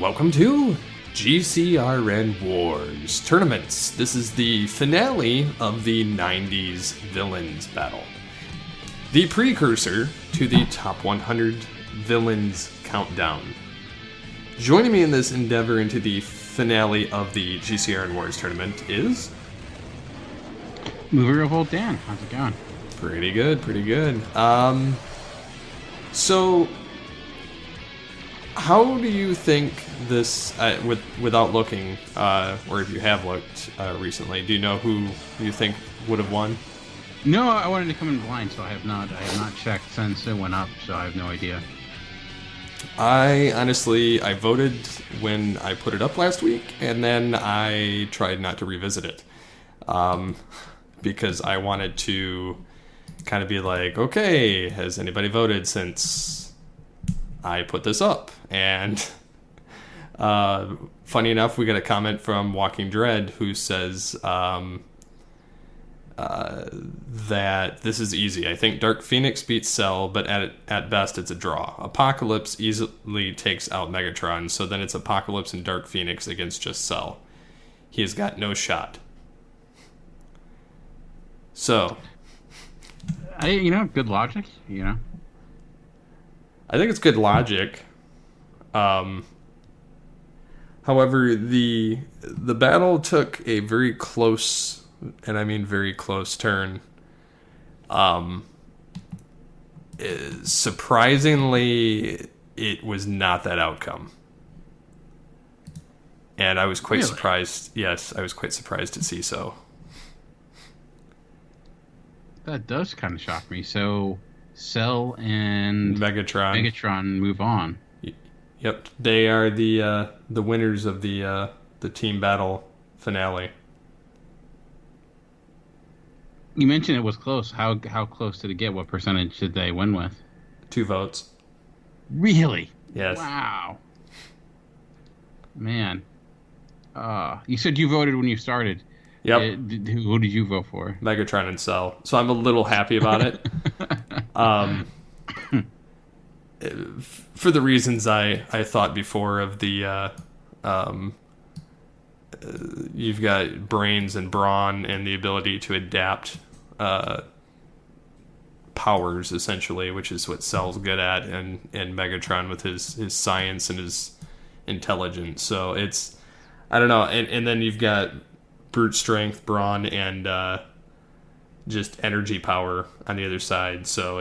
welcome to GCRN Wars Tournaments. This is the finale of the 90s Villains Battle. The precursor to the Top 100 Villains Countdown. Joining me in this endeavor into the finale of the GCRN Wars Tournament is... Mover of Old Dan. How's it going? Pretty good, pretty good. So... how do you think this, without looking, or if you have looked recently, do you know who you think would have won? No, I wanted to come in blind, so I have not checked since it went up, so I have no idea. I voted when I put it up last week, and then I tried not to revisit it. Because I wanted to kind of be like, okay, has anybody voted since I put this up? And funny enough, we got a comment from Walking Dread who says that this is easy. I think Dark Phoenix beats Cell, but at best it's a draw. Apocalypse easily takes out Megatron, so then it's Apocalypse and Dark Phoenix against just Cell. He has got no shot. So, good logic, I think it's good logic. However, the battle took a very close, and I mean very close turn. Surprisingly, it was not that outcome. And I was quite surprised. Yes, I was quite surprised to see so. That does kind of shock me. So, Cell and Megatron move on. Yep, they are the winners of the team battle finale. You mentioned it was close. How close did it get? What percentage did they win with? 2 votes. Really? Yes. Wow. Man. You said you voted when you started. Yep. Who did you vote for? Megatron and Cell. So I'm a little happy about it. For the reasons I thought before of the you've got brains and brawn and the ability to adapt powers, essentially, which is what Cell's good at, and Megatron with his science and his intelligence. So it's, I don't know, and then you've got brute strength, brawn, and just energy power on the other side. So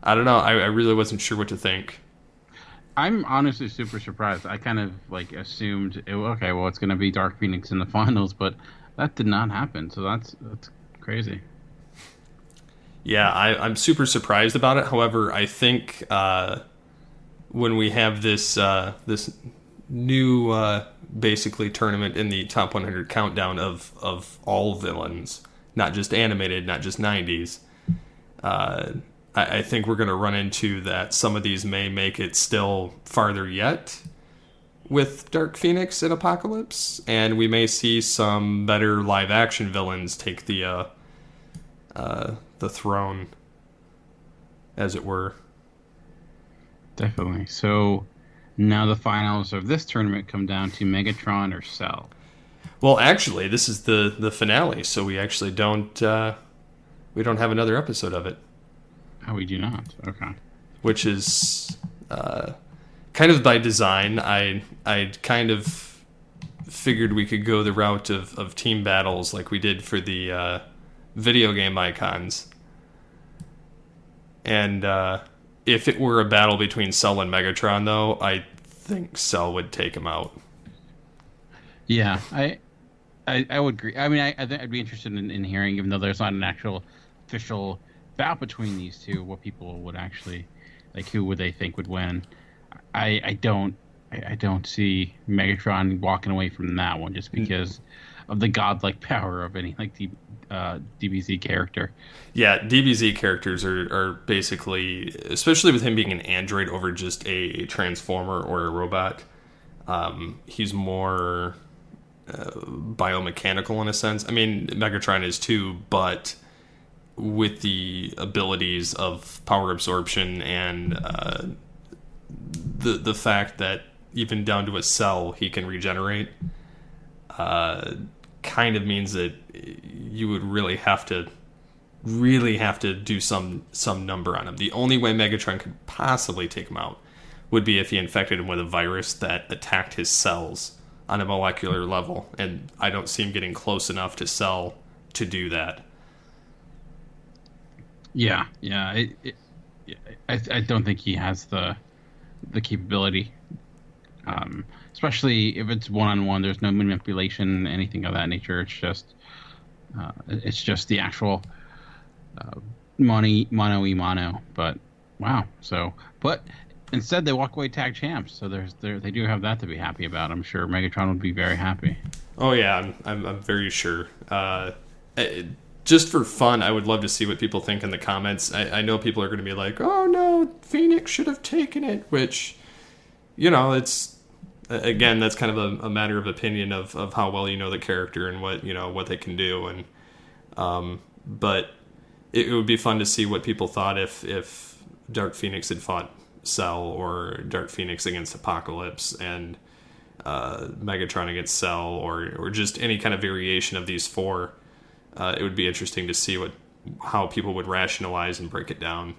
I don't know. I really wasn't sure what to think. I'm honestly super surprised. I kind of assumed, it's going to be Dark Phoenix in the finals, but that did not happen. So that's crazy. Yeah, I'm super surprised about it. However, I think when we have this new basically tournament in the top 100 countdown of all villains, not just animated, not just 90s, I think we're going to run into that some of these may make it still farther yet with Dark Phoenix and Apocalypse, and we may see some better live-action villains take the throne, as it were. Definitely. So now the finals of this tournament come down to Megatron or Cell. Well, actually, this is the finale, so we actually don't have another episode of it. Oh, we do not. Okay. Which is kind of by design. I kind of figured we could go the route of team battles like we did for the video game icons. And if it were a battle between Cell and Megatron, though, I think Cell would take him out. Yeah, I would agree. I mean, I'd be interested in hearing, even though there's not an actual official bout between these two, what people would actually who would they think would win. I don't see Megatron walking away from that one just because of the godlike power of any DBZ character. Yeah, DBZ characters are basically, especially with him being an android over just a transformer or a robot, he's more biomechanical in a sense. I mean, Megatron is too, but with the abilities of power absorption and the fact that even down to a cell he can regenerate, kind of means that you would really have to do some number on him. The only way Megatron could possibly take him out would be if he infected him with a virus that attacked his cells on a molecular level, and I don't see him getting close enough to Cell to do that. Yeah. I don't think he has the capability, especially if it's one-on-one. There's no manipulation, anything of that nature. It's just the actual mano. But wow. But instead they walk away tag champs. So they do have that to be happy about. I'm sure Megatron would be very happy. Oh yeah, I'm very sure. Just for fun, I would love to see what people think in the comments. I know people are going to be like, "Oh no, Phoenix should have taken it," which, it's, again, that's kind of a matter of opinion of how well you know the character and what they can do, and but it would be fun to see what people thought if Dark Phoenix had fought Cell, or Dark Phoenix against Apocalypse, and Megatron against Cell, or just any kind of variation of these four. It would be interesting to see how people would rationalize and break it down.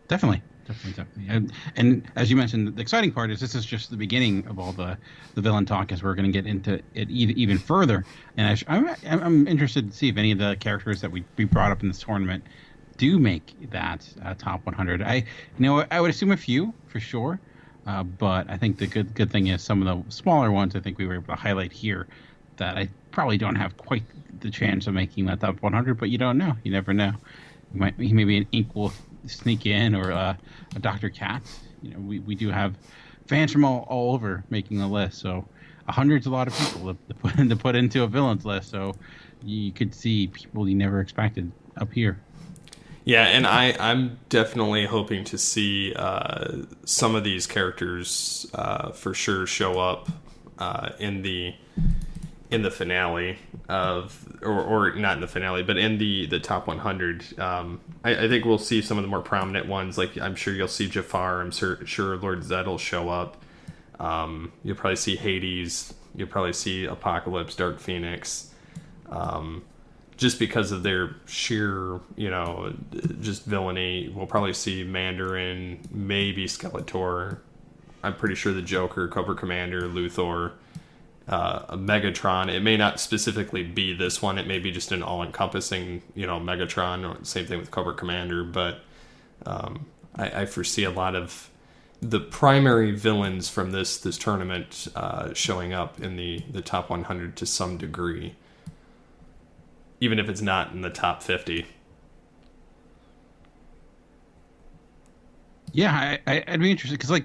Definitely. And as you mentioned, the exciting part is this is just the beginning of all the villain talk, as we're going to get into it even further. And I'm interested to see if any of the characters that we brought up in this tournament do make that top 100. I would assume a few for sure. But I think the good thing is some of the smaller ones I think we were able to highlight here that I probably don't have quite the chance of making that top 100, but you don't know. You never know. Maybe an Ink will sneak in, or a Dr. Katz. We do have fans from all over making the list, so 100's a lot of people to put into a villains list, so you could see people you never expected up here. Yeah, and I'm definitely hoping to see some of these characters for sure show up in the finale or not in the finale, but in the top 100. I think we'll see some of the more prominent ones. Like, I'm sure you'll see Jafar. I'm sure Lord Zed will show up. You'll probably see Hades. You'll probably see Apocalypse, Dark Phoenix. Just because of their sheer, just villainy. We'll probably see Mandarin, maybe Skeletor. I'm pretty sure the Joker, Cobra Commander, Luthor, Megatron. It may not specifically be this one. It may be just an all-encompassing, Megatron. Same thing with Cobra Commander. But I foresee a lot of the primary villains from this tournament showing up in the top 100 to some degree, even if it's not in the top 50. Yeah, I'd be interested, because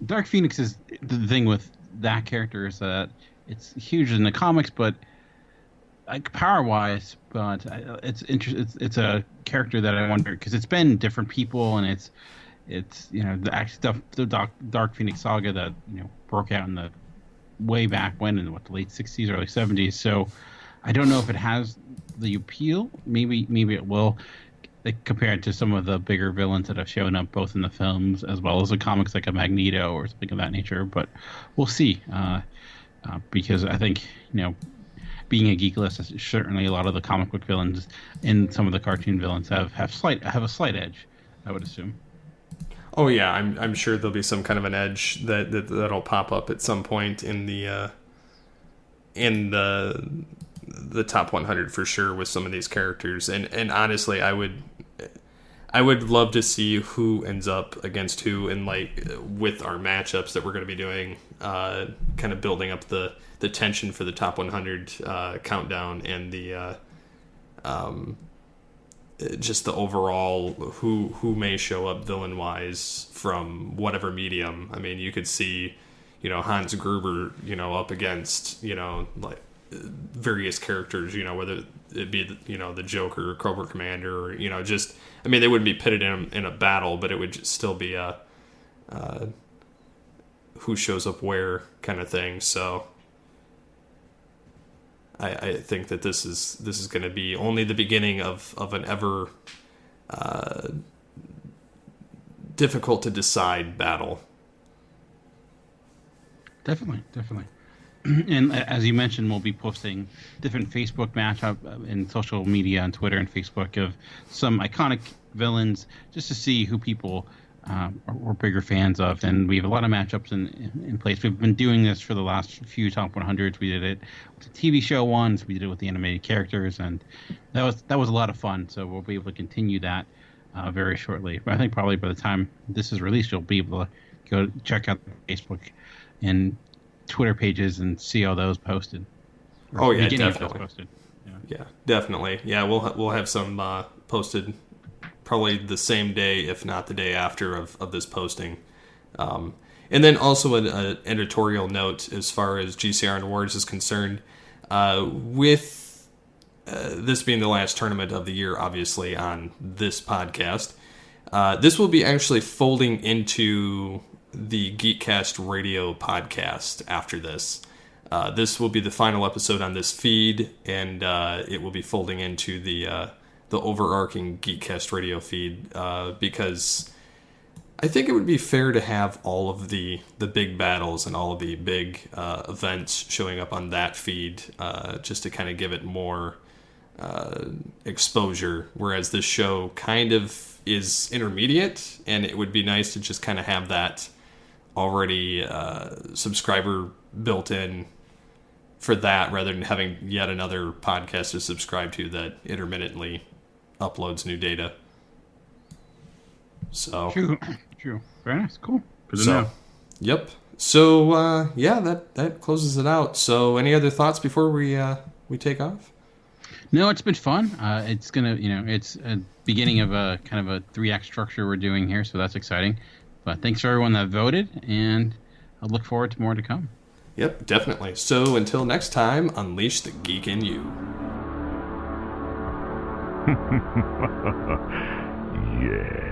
Dark Phoenix is the thing with that character is that it's huge in the comics, but power wise, but it's interesting. It's a character that I wonder, because it's been different people, and it's the actual stuff, the Dark Phoenix saga that broke out in the way back when, in the late 60s, early 70s. So I don't know if it has the appeal. Maybe it will, compared to some of the bigger villains that have shown up both in the films as well as the comics, like a Magneto or something of that nature. But we'll see, because I think being a geek list, certainly a lot of the comic book villains and some of the cartoon villains have a slight edge, I would assume. Oh yeah, I'm sure there'll be some kind of an edge that'll pop up at some point in the top 100 for sure with some of these characters, and honestly, I would love to see who ends up against who, and with our matchups that we're going to be doing, kind of building up the tension for the top 100 countdown, and the just the overall who may show up villain wise from whatever medium. I mean, you could see Hans Gruber up against various characters, whether it be the Joker or Cobra Commander, or they wouldn't be pitted in a battle, but it would just still be a who shows up where kind of thing. So I think that this is going to be only the beginning of an ever difficult to decide battle. Definitely. And as you mentioned, we'll be posting different Facebook matchup in social media on Twitter and Facebook of some iconic villains, just to see who people are bigger fans of. And we have a lot of matchups in place. We've been doing this for the last few top 100s. We did it with the TV show ones. We did it with the animated characters, and that was a lot of fun. So we'll be able to continue that very shortly. But I think probably by the time this is released, you'll be able to go check out the Facebook and Twitter pages and see all those posted. Oh yeah, definitely. Posted. Yeah, definitely. Yeah, we'll have some posted probably the same day, if not the day after of this posting. And then also an editorial note as far as GCRN Awards is concerned. With this being the last tournament of the year, obviously, on this podcast, this will be actually folding into the Geekcast radio podcast after this. This will be the final episode on this feed, and it will be folding into the overarching Geekcast radio feed, because I think it would be fair to have all of the big battles and all of the big events showing up on that feed, just to kind of give it more exposure, whereas this show kind of is intermediate, and it would be nice to just kind of have that already subscriber built in for that, rather than having yet another podcast to subscribe to that intermittently uploads new data. So true. Very nice. Cool. Good to know. Yep. So that closes it out. So any other thoughts before we take off? No, it's been fun. It's gonna, it's a beginning of a kind of a 3-act structure we're doing here, so that's exciting. But thanks for everyone that voted, and I look forward to more to come. Yep, definitely. So until next time, unleash the geek in you. Yeah.